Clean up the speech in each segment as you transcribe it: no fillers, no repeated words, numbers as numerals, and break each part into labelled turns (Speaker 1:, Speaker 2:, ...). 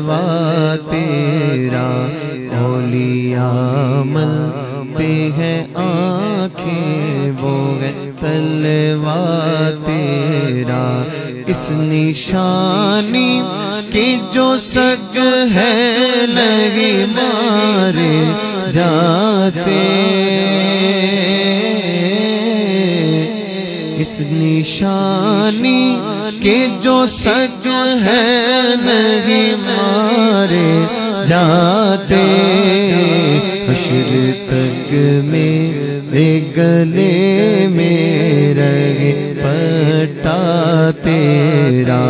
Speaker 1: تلوا تیرا، اولیاء مل پہ ہے آنکھیں وہ ہے تلوا تیرا، اس نشانی کی جو سگ ہے نہیں مارے جاتے، اس نشانی کے جو سگ ہے نہیں مارے جاتے، حشر تک میرے گلے میں رہے پٹا تیرا،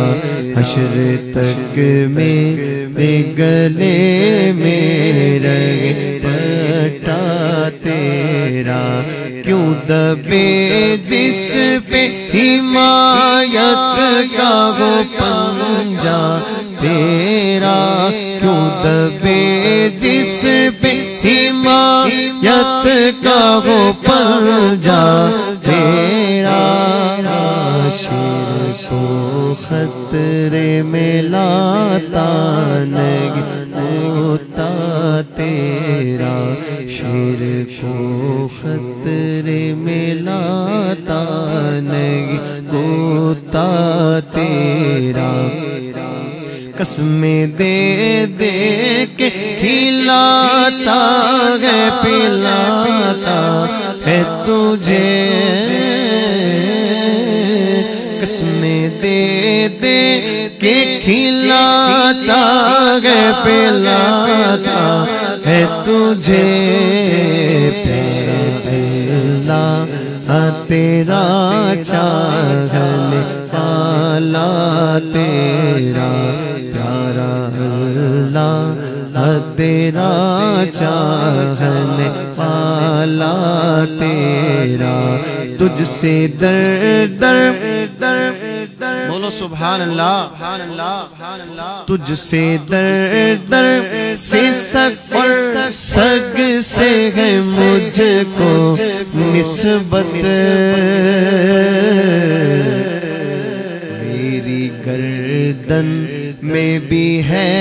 Speaker 1: حشر تک میرے گلے میں رہے پٹا تیرا، کیوں دبے جس پہ حمایت کا وہ پنجہ تیرا، کیوں دبے جس پہ حمایت کا وہ پنجہ تیرا، شیر کو خطرے میں لاتا نہیں ہوتا تیرا، شیر کو خطرے میں لاتا نہیں ہوتا تیرا، قسمیں دے دے کے کھلاتا ہے پلاتا ہے تجھے، قسمیں دے دے کے کھلاتا ہے پلاتا ہے تجھے، پیارا اللہ تیرا چاہنے والا تیرا، پیارا اللہ تیرا چاہنے والا تیرا، تجھ سے در در در بولو سبحان اللہ، تجھ سے در در سے سگ اور سگ سے ہے مجھ کو نسبت، میری گردن میں بھی ہے